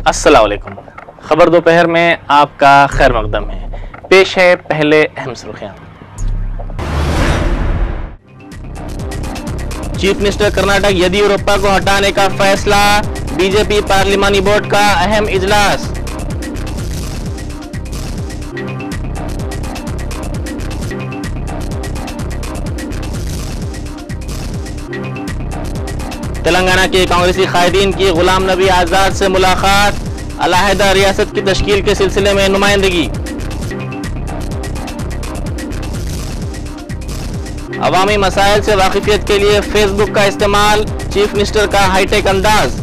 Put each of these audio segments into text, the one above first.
السلام علیکم. خبر دوپہر میں آپ کا خیر مقدم ہے. پیش ہے پہلے اہم سرخیاں. چیف منسٹر کرناٹک یدیورپا کو ہٹانے کا فیصلہ. بی جے پی پارلیمانی بورڈ کا اہم اجلاس. تلنگانہ کے کانگریسی قائدین کی غلام نبی آزاد سے ملاقات. علیحدہ ریاست کی تشکیل کے سلسلے میں نمائندگی. عوامی مسائل سے واقفیت کے لیے فیس بک کا استعمال. چیف منسٹر کا ہائی ٹیک انداز.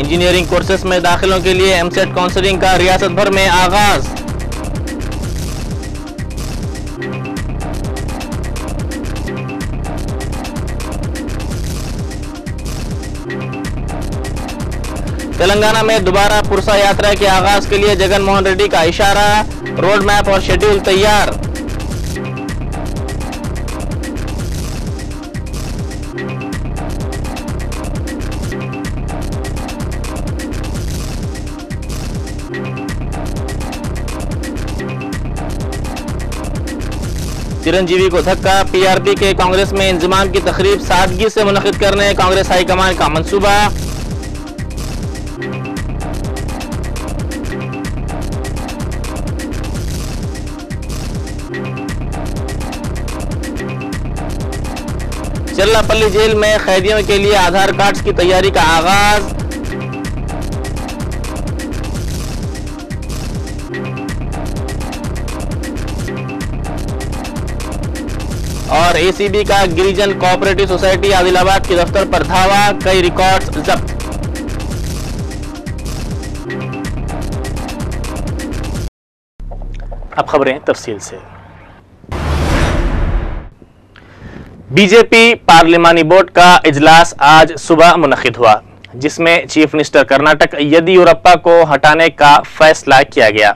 انجینئرنگ کورسز میں داخلوں کے لیے ایم سیٹ کاؤنسلنگ کا ریاست بھر میں آغاز. تلنگانہ میں دوبارہ پرسا یاترا کے آغاز کے لیے جگن موہن ریڈی کا اشارہ. روڈ میپ اور شیڈول تیار. چرنجیوی کو دھکا. پی آر پی کے کانگریس میں انضمام کی تقریب سادگی سے منعقد کرنے کانگریس ہائی کمان کا منصوبہ. چرلاپلی جیل میں قیدیوں کے لیے آدھار کارڈز کی تیاری کا آغاز. اور اے سی بی کا گریجن کوآپریٹو سوسائٹی عادل آباد کے دفتر پر دھاوا. کئی ریکارڈز ضبط. اب خبریں تفصیل سے. بی جے پی پارلیمانی بورڈ کا اجلاس آج صبح منعقد ہوا جس میں چیف منسٹر کرناٹک یدیورپا کو ہٹانے کا فیصلہ کیا گیا.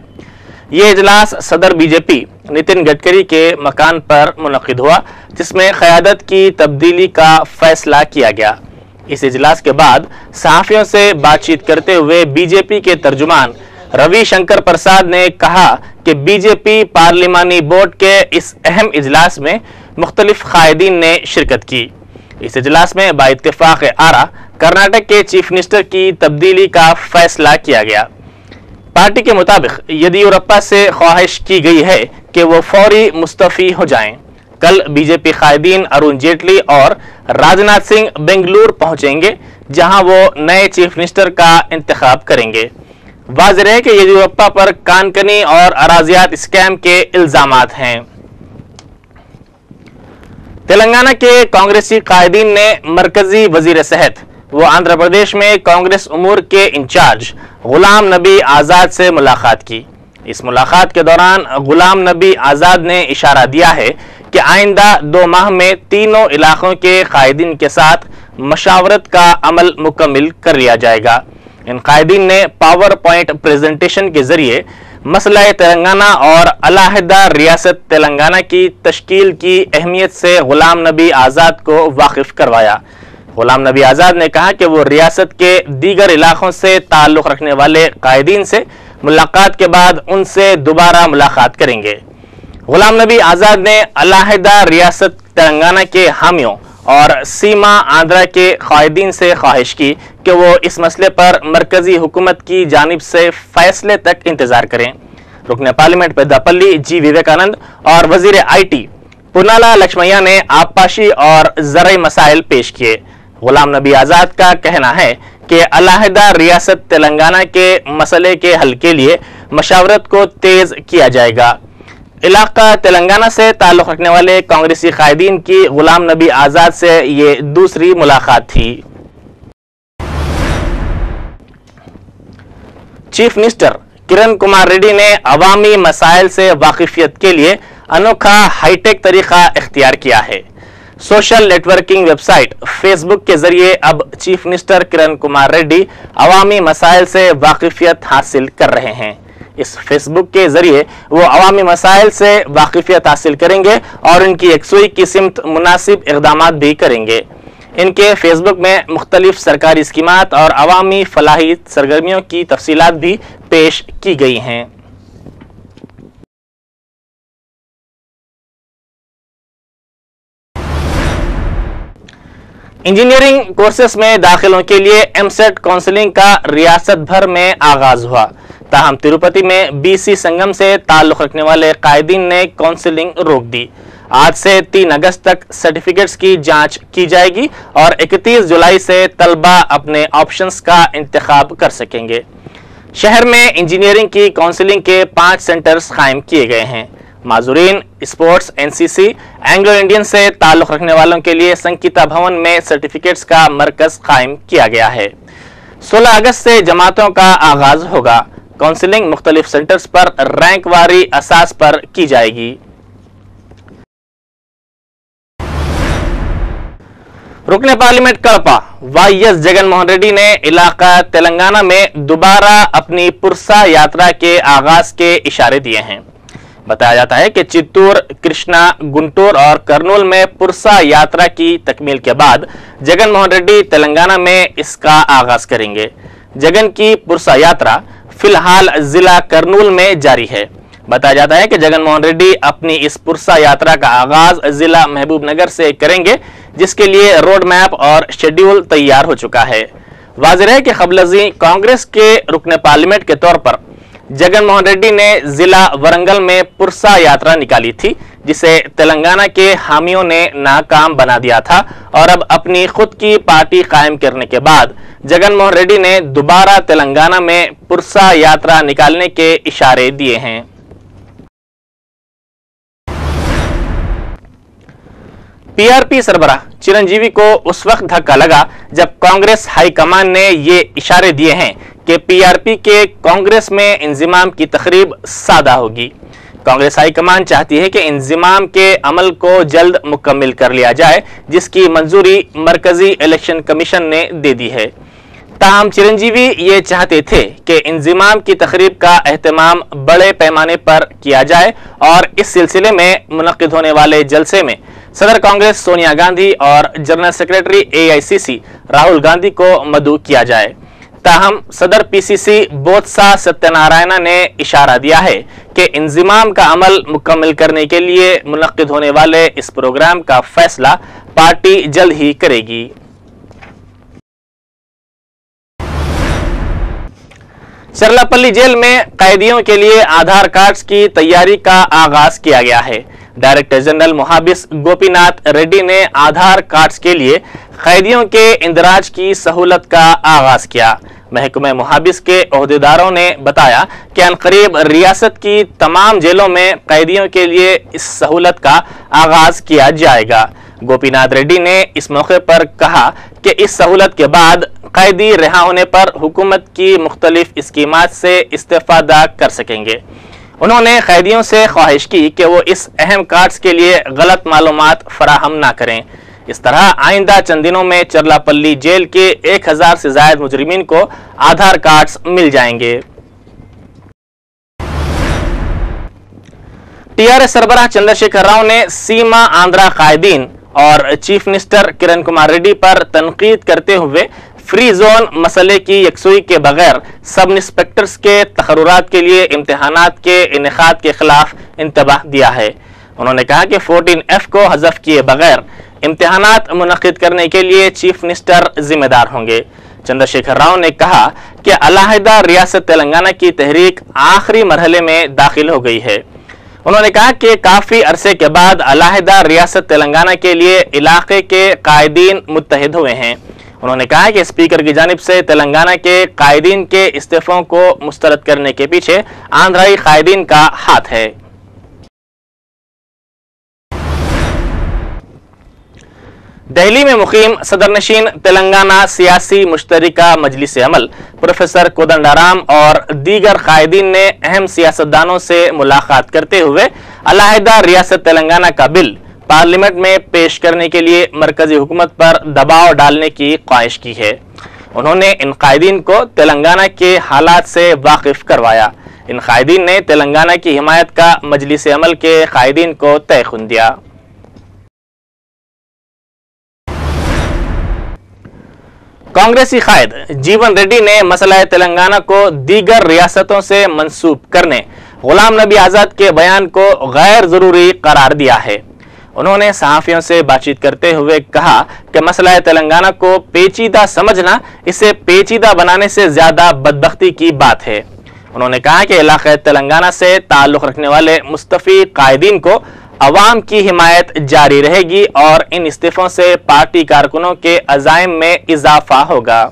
یہ اجلاس صدر بی جے پی نتن گڈکری کے مکان پر منعقد ہوا جس میں قیادت کی تبدیلی کا فیصلہ کیا گیا. اس اجلاس کے بعد صحافیوں سے بات چیت کرتے ہوئے بی جے پی کے ترجمان روی شنکر پرساد نے کہا کہ بی جے پی پارلیمانی بورڈ کے اس اہم اجلاس میں مختلف قائدین نے شرکت کی. اس اجلاس میں با اتفاق آراء کرناٹک کے چیف منسٹر کی تبدیلی کا فیصلہ کیا گیا. پارٹی کے مطابق یدیورپا سے خواہش کی گئی ہے کہ وہ فوری مستعفی ہو جائیں. کل بی جے پی قائدین ارون جیٹلی اور راجناتھ سنگھ بنگلور پہنچیں گے جہاں وہ نئے چیف منسٹر کا انتخاب کریں گے. واضح ہے کہ یدیورپا پر کان کنی اور اراضیات اسکیم کے الزامات ہیں. تلنگانہ کے کانگریسی قائدین نے مرکزی وزیر صحت وہ آندھرا پردیش میں کانگریس امور کے انچارج غلام نبی آزاد سے ملاقات کی. اس ملاقات کے دوران غلام نبی آزاد نے اشارہ دیا ہے کہ آئندہ 2 ماہ میں تینوں علاقوں کے قائدین کے ساتھ مشاورت کا عمل مکمل کر لیا جائے گا. ان قائدین نے پاور پوائنٹ پریزنٹیشن کے ذریعے مسئلہ تلنگانہ اور علیحدہ ریاست تلنگانہ کی تشکیل کی اہمیت سے غلام نبی آزاد کو واقف کروایا. غلام نبی آزاد نے کہا کہ وہ ریاست کے دیگر علاقوں سے تعلق رکھنے والے قائدین سے ملاقات کے بعد ان سے دوبارہ ملاقات کریں گے. غلام نبی آزاد نے علیحدہ ریاست تلنگانہ کے حامیوں اور سیما آندھرا کے قائدین سے خواہش کی کہ وہ اس مسئلے پر مرکزی حکومت کی جانب سے فیصلے تک انتظار کریں. رکن پارلیمنٹ پیداپلی جی وویکانند اور وزیر آئی ٹی پونالا لکشمیا نے آبپاشی اور زرعی مسائل پیش کیے. غلام نبی آزاد کا کہنا ہے کہ علیحدہ ریاست تلنگانہ کے مسئلے کے حل کے لیے مشاورت کو تیز کیا جائے گا. علاقہ تلنگانہ سے تعلق رکھنے والے کانگریسی قائدین کی غلام نبی آزاد سے یہ دوسری ملاقات تھی. چیف منسٹر کرن کمار ریڈی نے عوامی مسائل سے واقفیت کے لیے انوکھا ہائی ٹیک طریقہ اختیار کیا ہے. सोशल नेटवर्किंग वेबसाइट फेसबुक के जरिए अब चीफ मिनिस्टर किरण कुमार रेड्डी अवामी मसाइल से वाकिफियत हासिल कर रहे हैं। इस फेसबुक के जरिए वो अवामी मसाइल से वाकिफियत हासिल करेंगे और इनकी यकसुई की सिमत मुनासिब इक़दामात भी करेंगे। इनके फेसबुक में मुख्तलिफ सरकारी स्कीमात और अवामी फलाही सरगर्मियों की तफसीलात भी पेश की गई हैं। इंजीनियरिंग कोर्सेस में दाखिलों के लिए एमसेट काउंसलिंग का रियासत भर में आगाज हुआ। ताहम तिरुपति में बीसी संगम से ताल्लुक रखने वाले कायदीन ने काउंसलिंग रोक दी। आज से 3 अगस्त तक सर्टिफिकेट्स की जांच की जाएगी और 31 जुलाई से तलबा अपने ऑप्शंस का इंतखाब कर सकेंगे। शहर में इंजीनियरिंग की काउंसलिंग के 5 सेंटर्स कायम किए गए हैं। माजुरीन, स्पोर्ट्स, एनसीसी, एंग्लो इंडियन से ताल्लुक रखने वालों के लिए संकीता भवन में सर्टिफिकेट्स का मरकज कायम किया गया है। 16 अगस्त से जमातों का आगाज होगा। काउंसलिंग मुख्तलिफ सेंटर्स पर रैंक वारी असास पर की जाएगी। रुकने पार्लियामेंट कड़पा वाईएस जगन मोहन रेड्डी ने इलाका तेलंगाना में दोबारा अपनी पुरसा यात्रा के आगाज के इशारे दिए हैं। बताया जाता है कि चित्तूर, कृष्णा, गुंटूर और कर्नूल में पुरसा यात्रा की तकमील के बाद जगन मोहन रेड्डी तेलंगाना में इसका आगाज करेंगे। जगन की पुरसा यात्रा फिलहाल जिला कर्नूल में जारी है। बताया जाता है कि जगन मोहन रेड्डी अपनी इस पुरसा यात्रा का आगाज जिला महबूब नगर से करेंगे, जिसके लिए रोड मैप और शेड्यूल तैयार हो चुका है। वाज़ेह है कि क़ब्ल कांग्रेस के रुकने पार्लियामेंट के तौर पर जगन मोहन रेड्डी ने जिला वरंगल में पुरसा यात्रा निकाली थी, जिसे तेलंगाना के हामियों ने नाकाम बना दिया था और अब अपनी खुद की पार्टी कायम करने के बाद जगन मोहन रेड्डी ने दोबारा तेलंगाना में पुरसा यात्रा निकालने के इशारे दिए हैं। पीआरपी सरबराह चिरंजीवी को उस वक्त धक्का लगा जब कांग्रेस हाईकमान ने ये इशारे दिए हैं कि पीआरपी के कांग्रेस में इंजिमाम की तकरीब सादा होगी। कांग्रेस हाईकमान चाहती है कि इंजिमाम के अमल को जल्द मुकम्मल कर लिया जाए, जिसकी मंजूरी मरकजी इलेक्शन कमीशन ने दे दी है। ताहम चिरंजीवी ये चाहते थे कि इंजिमाम की तकरीब का एहतमाम बड़े पैमाने पर किया जाए और इस सिलसिले में मुनक्किद होने वाले जलसे में सदर कांग्रेस सोनिया गांधी और general secretary AICC Rahul Gandhi को मदऊ किया जाए। ताहम सदर पीसीसी बोत्सा सत्यनारायणा ने इशारा दिया है कि इंजिमाम का अमल मुकम्मल करने के लिए मुनक्किद होने वाले इस प्रोग्राम का फैसला पार्टी जल्द ही करेगी। चरलापल्ली जेल में कैदियों के लिए आधार कार्ड्स की तैयारी का आगाज किया गया है। डायरेक्टर जनरल मुहाबिस गोपीनाथ रेड्डी ने आधार कार्ड्स के लिए कैदियों के इंदराज की सहूलत का आगाज किया। महकमे मुहाबिस के ओहदेदारों ने बताया कि अनकरीब रियासत की तमाम जेलों में कैदियों के लिए इस सहूलत का आगाज किया जाएगा। गोपीनाथ रेड्डी ने इस मौके पर कहा कि इस सहूलत के बाद कैदी रिहा होने पर हुकूमत की मुख्तलिफ स्कीमात से इस्तेफादा कर सकेंगे। उन्होंने कैदियों से ख्वाहिश की कि वो इस अहम कार्ड्स के लिए गलत मालूमात फराहम ना करें। इस तरह आइंदा चंद दिनों में चरलापल्ली जेल के 1000 से ज्यादा मुजरिमीन को आधार कार्ड्स मिल जाएंगे। टीआरएस सरबराह चंद्रशेखर राव ने सीमा आंध्रा कायदीन और चीफ मिनिस्टर किरण कुमार रेड्डी पर तनकीद करते हुए फ्री जोन मसले की यकसुई के बगैर सब इंस्पेक्टर्स के तकर्रुरात के लिए इम्तिहानात के इनेकाद के खिलाफ इंतबाह दिया है। उन्होंने कहा कि 14F को हज़फ किए बगैर इम्तिहानात मुनक्किद करने के लिए चीफ मिनिस्टर जिम्मेदार होंगे। चंद्रशेखर राव ने कहा कि अलहदा रियासत तेलंगाना की तहरीक आखिरी मरहले में दाखिल हो गई है। उन्होंने कहा कि काफी अरसे के बाद अलहदा रियासत तेलंगाना के लिए इलाके के कायदीन मुत्तहिद हुए हैं। उन्होंने कहा कि स्पीकर की जानिब से तेलंगाना के कायदीन के इस्तीफों को मुस्तरद करने के पीछे आंध्राई कायदीन का हाथ है। दिल्ली में मुकीम सदरनशीन तेलंगाना सियासी मुश्तरिका मजलिस अमल प्रोफेसर कोदंडाराम और दीगर कायदीन ने अहम सियासतदानों से मुलाकात करते हुए अलहदा रियासत तेलंगाना का बिल पार्लियामेंट में पेश करने के लिए मरकजी हुकूमत पर दबाव डालने की ख्वाहिश की है। उन्होंने इन कायदीन को तेलंगाना के हालात से वाकिफ करवाया। इन कायदीन ने तेलंगाना की हिमायत का मजलिस अमल के कायदीन को तयखुन दिया। कांग्रेसी कायद जीवन रेड्डी ने मसला तेलंगाना को दीगर रियासतों से मंसूब करने गुलाम नबी आजाद के बयान को गैर जरूरी करार दिया है। उन्होंने सहाफियों से बातचीत करते हुए कहा कि मसला तेलंगाना को पेचीदा समझना इसे पेचीदा बनाने से ज्यादा बदबख्ती की बात है। उन्होंने कहा कि इलाक़े तेलंगाना से ताल्लुक़ रखने वाले मुस्तफ़ी कायदीन को अवाम की हिमायत जारी रहेगी और इन इस्तीफों से पार्टी कारकुनों के अज़ाइम में इजाफा होगा।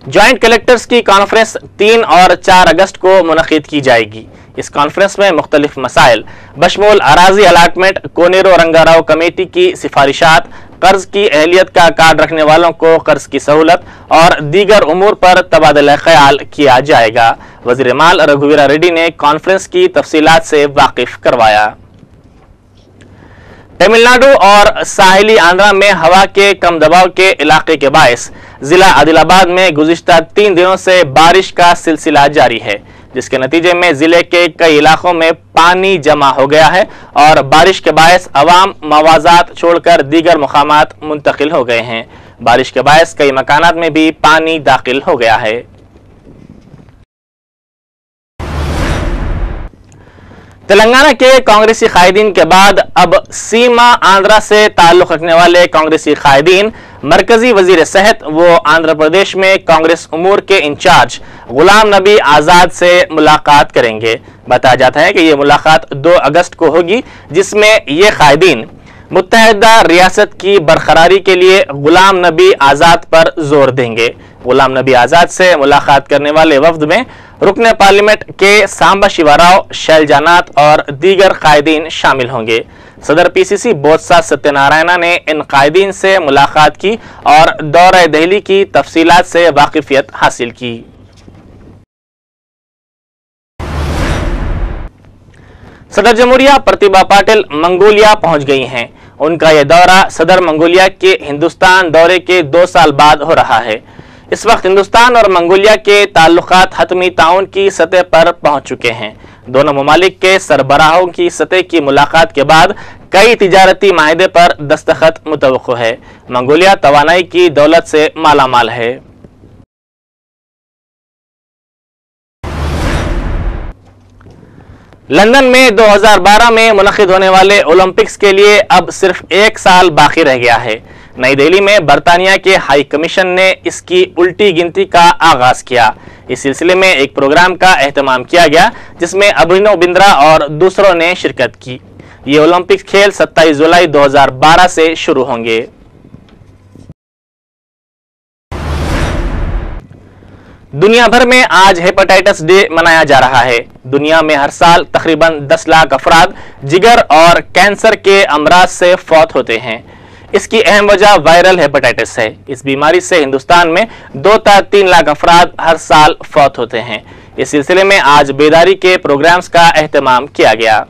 जॉइंट कलेक्टर्स की कॉन्फ्रेंस 3 और 4 अगस्त को मुनक़िद की जाएगी। इस कॉन्फ्रेंस में मुख्तलिफ मसाइल बशमूल अराजी अलाटमेंट, कोनेरो रंगाराव कमेटी की सिफारिशात, कर्ज की अहलियत का कार्ड रखने वालों को कर्ज की सहूलत और दीगर उमूर पर तबादला ख्याल किया जाएगा। वज़ीर माल रघुवीरा रेड्डी ने कॉन्फ्रेंस की तफसीलात से वाकिफ करवाया। तमिलनाडु और साहिली आंध्रा में हवा के कम दबाव के इलाके के बायस जिला आदिलाबाद में गुज़िश्ता 3 दिनों से बारिश का सिलसिला जारी है, जिसके नतीजे में जिले के कई इलाकों में पानी जमा हो गया है और बारिश के बायस अवाम मवाजात छोड़कर दीगर मुकामात मुंतकिल हो गए हैं। बारिश के बायस कई मकानात में भी पानी दाखिल हो गया है। तेलंगाना के कांग्रेसी कायदीन के बाद अब सीमा आंध्रा से ताल्लुक़ रखने वाले कांग्रेसी कायदीन मरकजी वजीर सेहत वो आंध्र प्रदेश में कांग्रेस उमूर के इंचार्ज गुलाम नबी आजाद से मुलाकात करेंगे। बताया जाता है कि ये मुलाकात 2 अगस्त को होगी, जिसमें ये कायदीन मुत्तहिदा रियासत की बरकरारी के लिए गुलाम नबी आजाद पर जोर देंगे। गुलाम नबी आजाद से मुलाकात करने वाले वफ्द में रुकने पार्लियामेंट के सांबा शिवाराव, शैलजानाथ और दीगर कायदीन शामिल होंगे। सदर पीसीसी बोत्सा सत्यनारायणा ने इन कायदीन से मुलाकात की और दौरे दहली की तफसीलात से वाकिफियत हासिल की। सदर जमहूरिया प्रतिभा पाटिल मंगोलिया पहुंच गई हैं। उनका यह दौरा सदर मंगोलिया के हिंदुस्तान दौरे के 2 साल बाद हो रहा है। इस वक्त हिंदुस्तान और मंगोलिया के ताल्लुकात हतमी ताउन की सतह पर पहुंच चुके हैं। दोनों ममालिक के सरबराहों की सतह की मुलाकात के बाद कई तिजारती माहिदे पर दस्तखत मुतवक्को है। मंगोलिया तवानाई की दौलत से मालामाल है। लंदन में 2012 में मुनक़िद होने वाले ओलंपिक्स के लिए अब सिर्फ 1 साल बाकी रह गया है। नई दिल्ली में बरतानिया के हाई कमीशन ने इसकी उल्टी गिनती का आगाज किया। इस सिलसिले में एक प्रोग्राम का एहतमाम किया गया, जिसमें अभिनव बिंद्रा और दूसरों ने शिरकत की। ये ओलंपिक खेल 27 जुलाई 2012 से शुरू होंगे। दुनिया भर में आज हेपेटाइटिस डे मनाया जा रहा है। दुनिया में हर साल तकरीबन 10 लाख अफराद जिगर और कैंसर के अमराज से फौत होते हैं। इसकी अहम वजह वायरल हेपेटाइटिस है। इस बीमारी से हिंदुस्तान में 2 से 3 लाख अफराद हर साल फौत होते हैं। इस सिलसिले में आज बेदारी के प्रोग्राम्स का एहतमाम किया गया।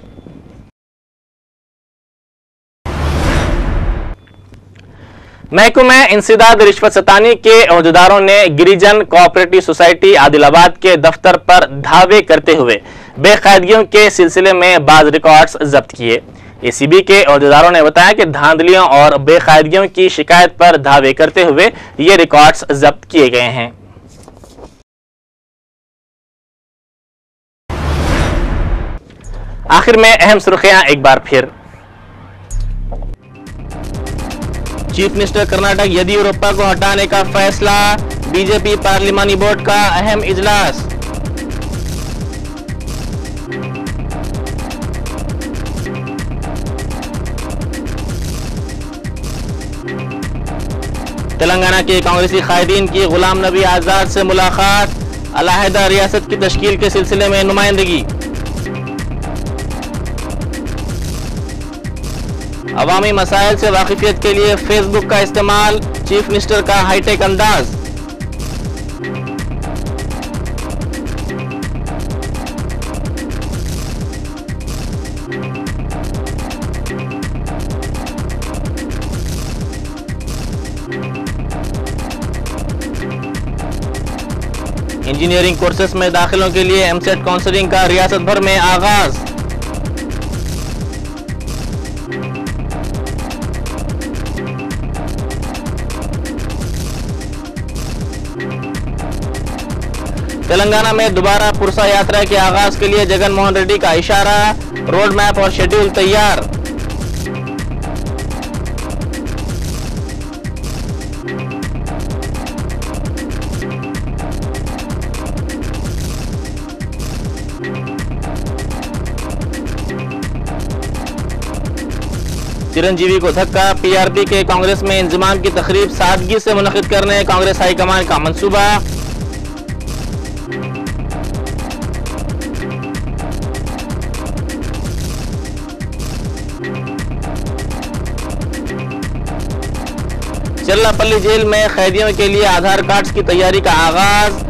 महकमा इंसदाद रिश्वत सतानी के अहदेदारों ने गिरिजन कोऑपरेटिव सोसाइटी आदिलाबाद के दफ्तर पर धावे करते हुए बेकायदगियों के सिलसिले में बाज रिकॉर्ड्स जब्त किए। एसीबी के अहदेदारों ने बताया कि धांधलियों और बेकायदगियों की शिकायत पर धावे करते हुए ये रिकॉर्ड्स जब्त किए गए हैं। आखिर में अहम सुर्खियां एक बार फिर। चीफ मिनिस्टर कर्नाटक येदियुरप्पा को हटाने का फैसला, बीजेपी पार्लिमानी बोर्ड का अहम इजलास। तेलंगाना के कांग्रेसी कायदीन की गुलाम नबी आजाद से मुलाकात, अलहदा रियासत की तश्कील के सिलसिले में नुमाइंदगी। अवामी मसाइल से वाकिफियत के लिए फेसबुक का इस्तेमाल, चीफ मिनिस्टर का हाईटेक अंदाज। انجینئرنگ کورسز میں داخلوں کے لیے ایم سیٹ کاؤنسلنگ کا ریاست بھر میں آغاز۔ تلنگانہ میں دوبارہ پرسا یاترا کے آغاز کے لیے جگن موہن ریڈی کا اشارہ، روڈ میپ اور شیڈول تیار۔ چرنجیوی کو دھکا، پی آر پی کے کانگریس میں انضمام کی تقریب سادگی سے منعقد کرنے کانگریس ہائی کمان کا منصوبہ۔ چرلاپلی جیل میں قیدیوں کے لیے آدھار کارڈز کی تیاری کا آغاز۔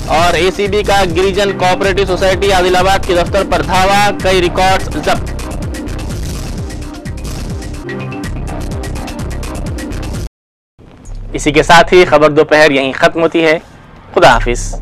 اور اے سی بی کا گریجن کوآپریٹو سوسائٹی عادل آباد کے دفتر پر دھاوا، کئی ریکارڈز ضبط۔ اسی کے ساتھ ہی خبر دوپہر یہیں ختم ہوتی ہے۔ خدا حافظ۔